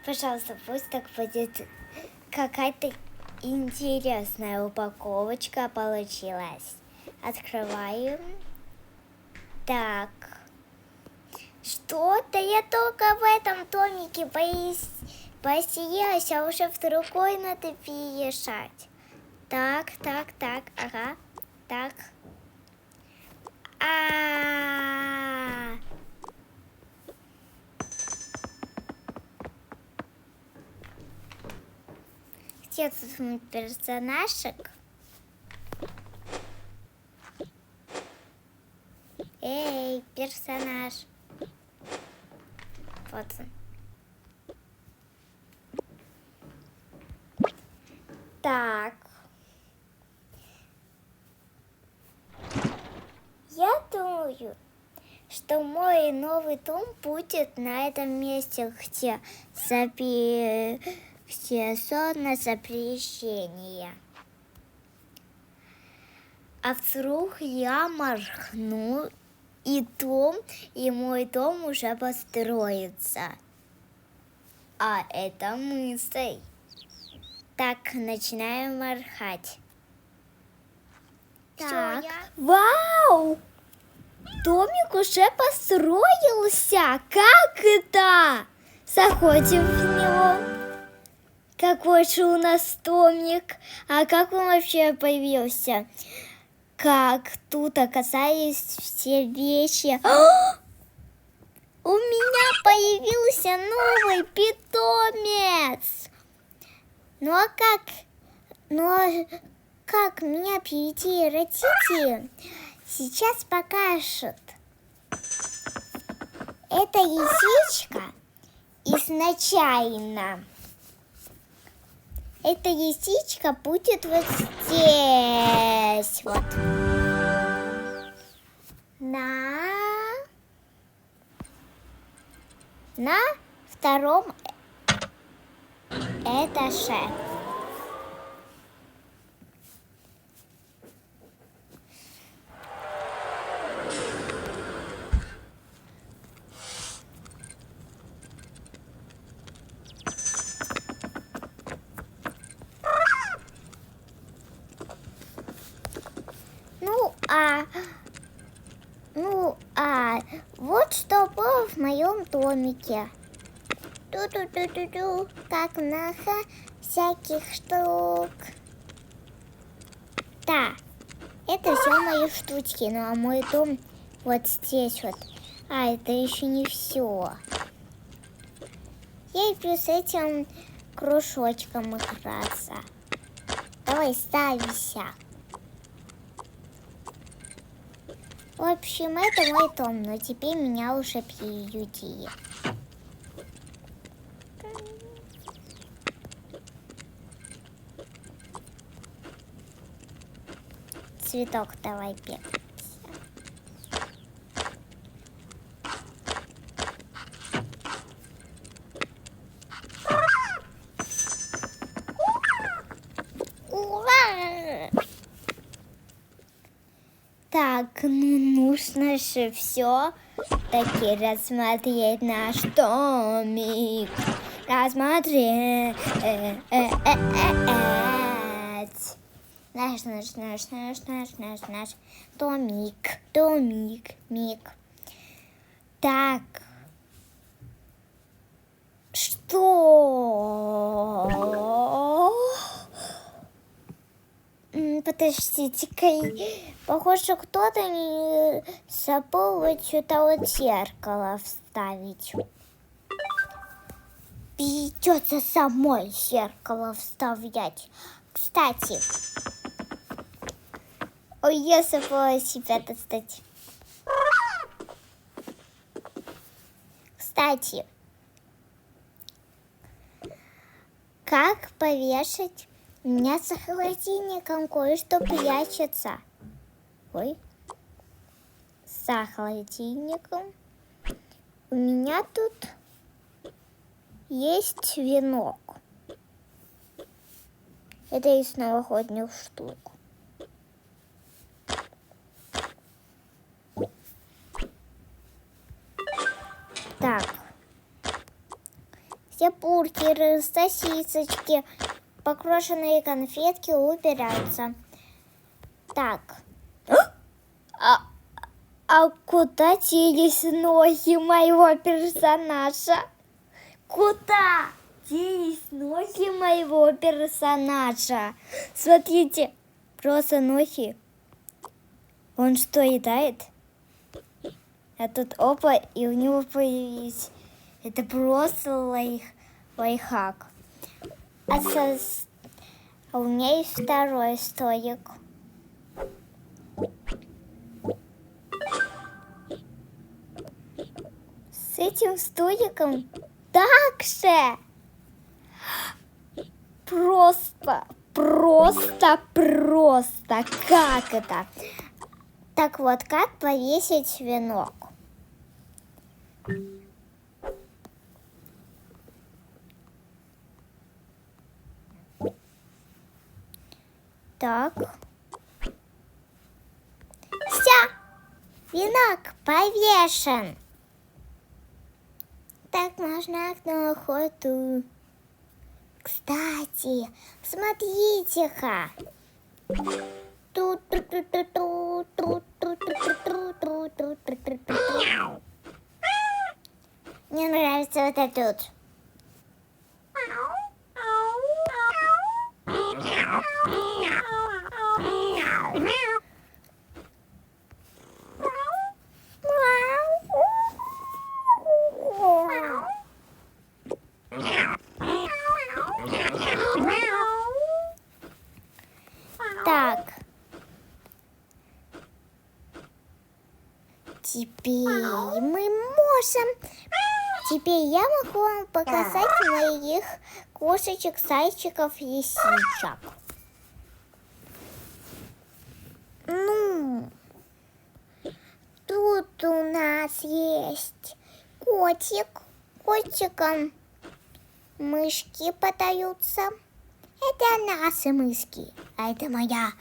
Пожалуйста, пусть так будет. Какая-то интересная упаковочка получилась. Открываем. Так. Что-то я только в этом томике посиялась, а уже в другой надо переезжать. Так, ага. Так. Где тут мой персонажик? Эй, персонаж. Вот он. Так. Я думаю, что мой новый дом будет на этом месте, где зона запрещения. А вдруг я моргну, и мой дом уже построится. А это мысль. Так, начинаем моргать. Так, вау! Домик уже построился. Как это? Заходим в него. Какой же у нас домик? А как он вообще появился? Как тут оказались все вещи? У меня появился новый питомец. Ну а как меня привести родители? Сейчас покажут. Это яичко изначально. Это яичко будет вот здесь вот. На втором этаже. Вот что было в моем домике. Ту-ту-ту-ту-ту, как много всяких штук. Да, это все мои штучки, ну а мой дом вот здесь вот. Это еще не все. Я иду с этим кружочком играться. Давай, ставься. В общем, это мой дом, но теперь меня уже приютили. Цветок давай пек. Ура! Так, нужно же все-таки рассмотреть наш домик. Рассмотреть. Наш домик. Так. Что? Подождите-ка. Похоже, кто-то не забыл вот сюда вот зеркало вставить. Придется самой зеркало вставлять. Кстати, я забыла себя достать. Кстати, как повешать? У меня за холодильником кое-что прячется. Ой. За холодильником. У меня тут есть венок. Это из новогодних штук. Так. где бургеры, сосисочки, покрошенные конфетки убираются. Так. А куда делись ноги моего персонажа? Куда делись ноги моего персонажа? Смотрите, просто ноги. Он что, едает? А тут опа, и у него появились. Это просто лайфхак. А у меня есть второй столик. С этим столиком также просто. Как это? Так вот, как повесить венок? Так. Все, венок повешен. Так можно на охоту. Кстати, смотрите-ка. Мне нравится вот это тут. Так. Теперь я могу вам показать моих кошечек, зайчиков, лисичек. Ну, тут у нас есть котик. Котикам мышки подаются. Это наши мышки, а это моя.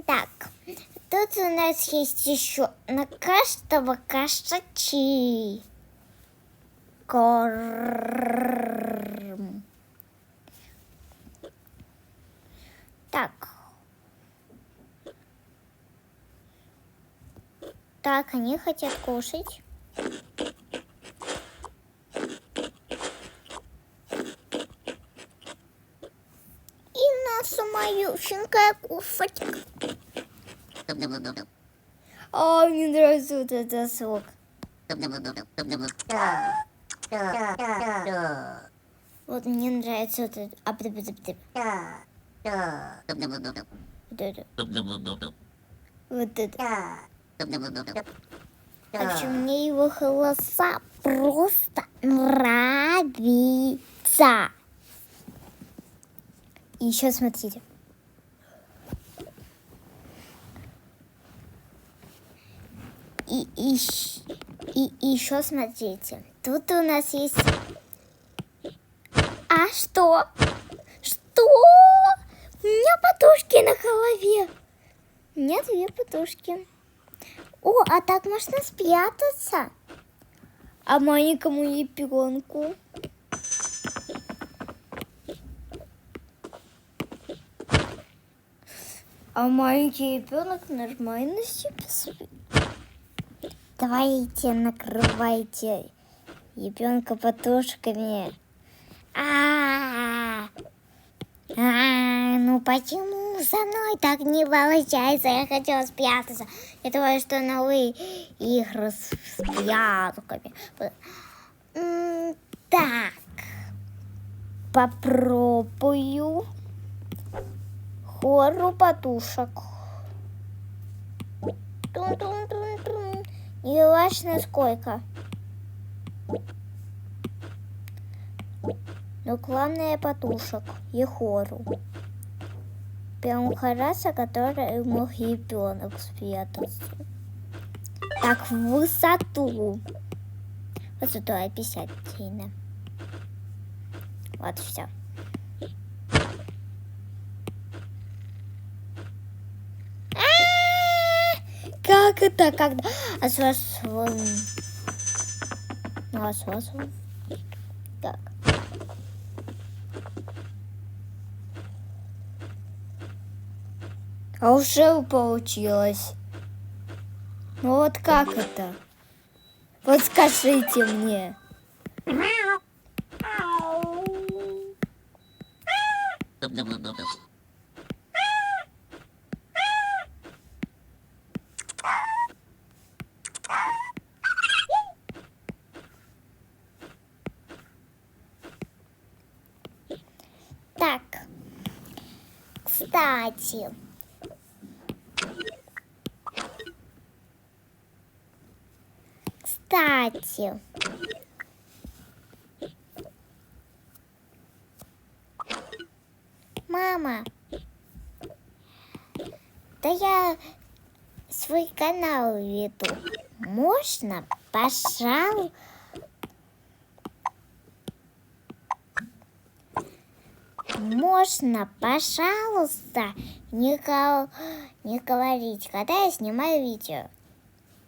Так, тут у нас есть еще на каждого кошачий корм. Так, они хотят кушать. И наша малюсенькая кушать. Мне нравится вот этот звук. Вот мне нравится вот этот. Вот это. В общем, мне его голоса просто нравится. И еще смотрите. И еще смотрите. Тут у нас есть... А что? Что? У меня подушки на голове. У меня 2 подушки. О, а так можно спрятаться. А маленькому ребенку? А маленький ребенок нормально себе спит. Давайте накрывайте ребенка подушками. Ну почему со мной так не получается? Я хотела спрятаться. Я думаю, что новые игры с прятками. Так. Попробую хору подушек. Тун-тун-тун-тун. Не важно сколько. Но главное подушек и хору. Прям хорошо, который мог ребенок спрятаться. Так, в высоту. Высоту 50 сильно. Вот все. как это, когда... Так. А уже получилось. Ну вот как это? Вот скажите мне. Так, кстати. Мама, да я свой канал веду. Можно, пожалуйста? Можно, пожалуйста, не говорить, когда я снимаю видео.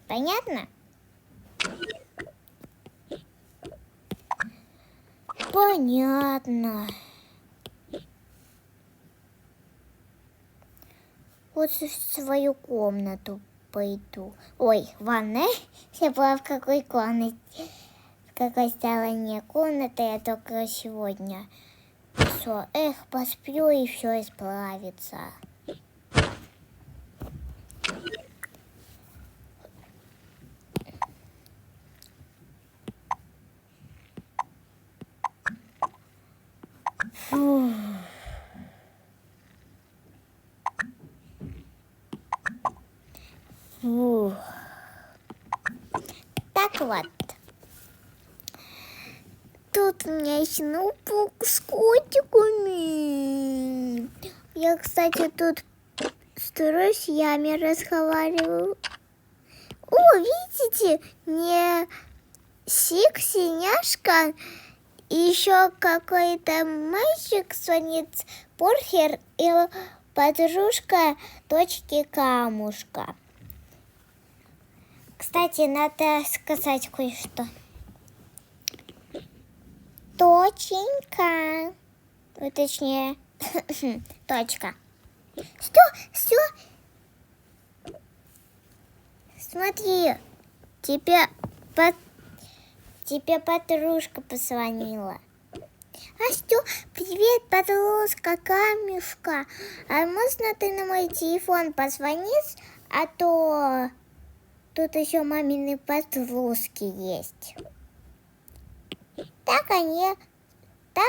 Понятно? Понятно. Вот в свою комнату пойду. Ой, ванная? Я была в какой комнате? В какой стороне комнаты я только сегодня. Все, посплю и все исправится. Фу. Фу. Так вот. Тут у меня есть ноутбук с котиками. Я, кстати, тут с друзьями разговариваю. О, видите, мне Сик-синяшка и еще какой-то мальчик звонит, Порхер и подружка дочки Камушка. Кстати, надо сказать кое-что. Точенька. Ну, точнее, точка. Что? Смотри, тебе подружка позвонила. А что? Привет, подружка Камешка. А можно ты на мой телефон позвонишь? А то тут еще мамины подружки есть. Да,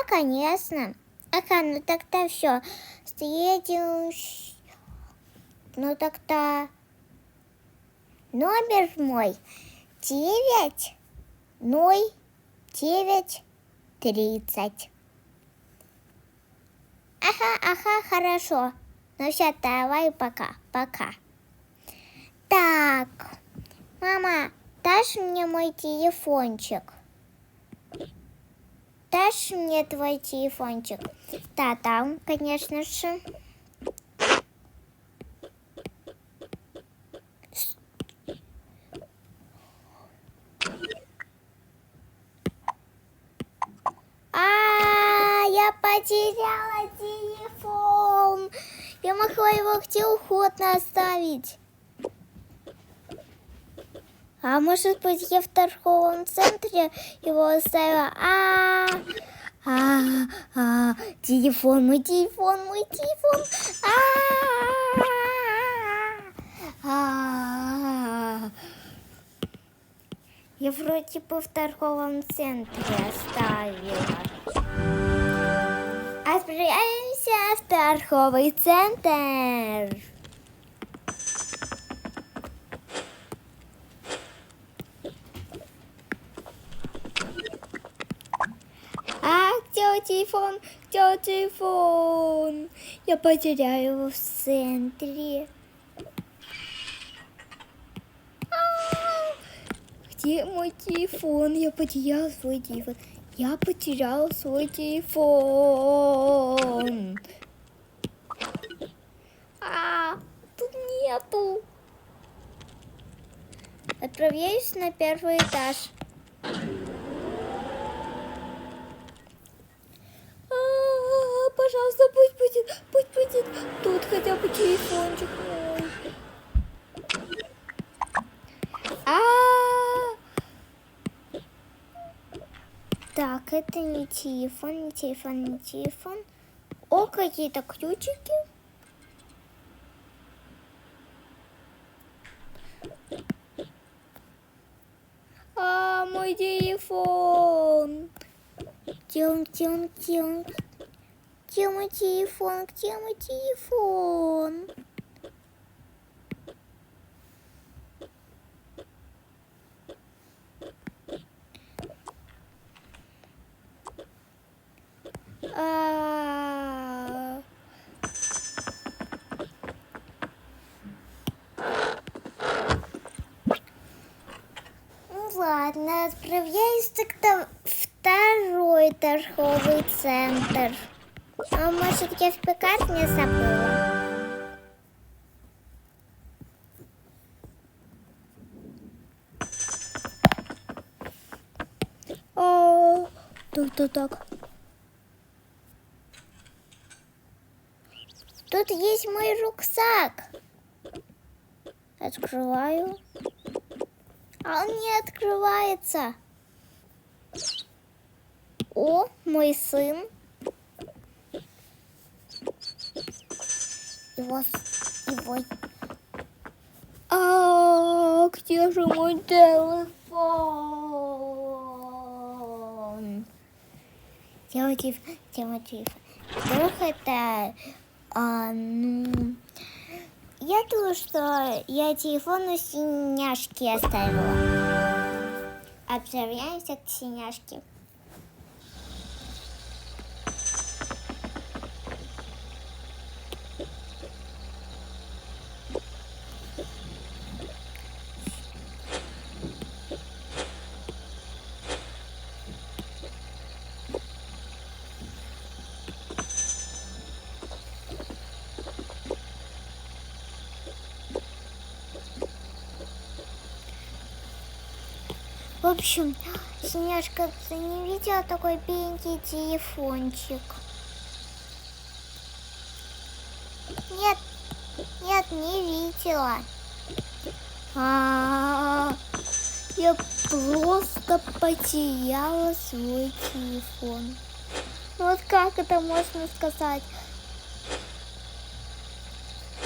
конечно. Ага, ну тогда все. Встретимся. Ну тогда номер мой 90930. Ага, хорошо. Ну все, давай, пока. Так, мама, дашь мне мой телефончик? Дашь мне твой телефончик? Да, там, конечно же. Я потеряла телефон. Я могла его где угодно оставить. А может быть, я в торговом центре его оставила? Телефон, мой телефон. Я вроде бы в торговом центре оставила. Отправляемся в торговый центр. Где телефон? Я потеряю его в центре. Где мой телефон? Я потерял свой телефон. Тут нету. Отправляюсь на первый этаж. Пожалуйста, пусть будет тут хотя бы телефончик. Так, это не телефон, не телефон, не телефон. О, какие-то ключики. Мой телефон. Где он? Где мой телефон? Где мой телефон? Ладно, отправляюсь тогда в второй торговый центр. А может, я в пекарне забыла? Так. Тут есть мой рюкзак. Открываю. А он не открывается. О, мой сын. Его... где же мой телефон? Где мой телефон? Вдруг это... Я думаю, что я телефон у синяшки оставила. Отправляемся к синяшке. В общем, Синяшка, ты не видела такой беленький телефончик? Нет, не видела. Я просто потеряла свой телефон. Вот как это можно сказать?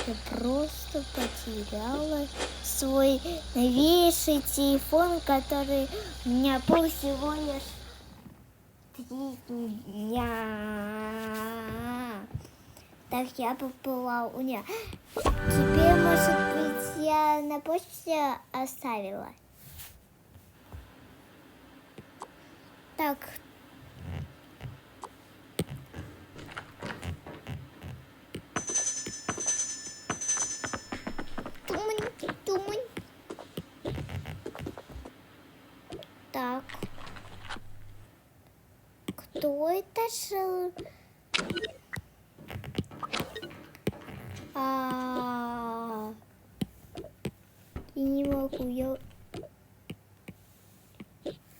Я просто потеряла свой новейший телефон, который у меня был всего лишь 3 дня. Так я бы была у нее. Теперь, может быть, я на почте оставила. Так. Думай. Так. Кто это жил? И не могу я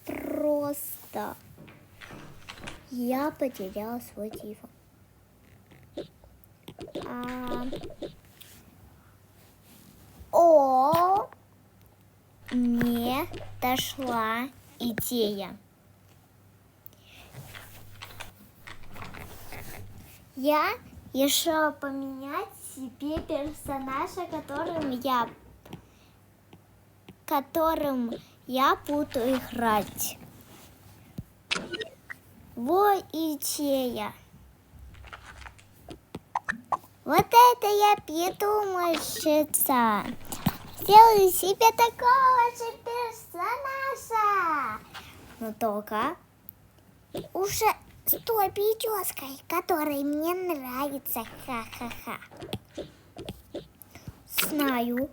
просто. Я потеряла свой телефон. Мне дошла идея. Я решила поменять себе персонажа, которым я буду играть. Вот идея. Вот это я придумальщица. Сделаю себе такого же персонажа. Но только уже с той прической, которая мне нравится. Ха-ха-ха. Знаю.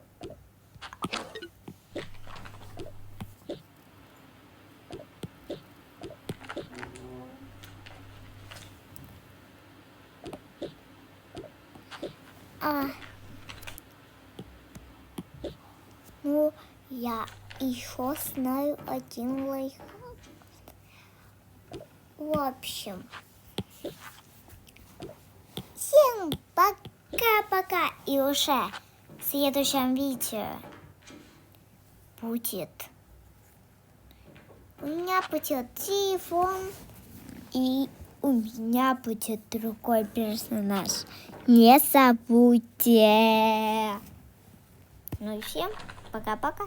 еще знаю один лайфхак. В общем, всем пока-пока. И уже в следующем видео будет... У меня будет телефон, и у меня будет другой персонаж. Не забудьте. Ну и всем пока-пока.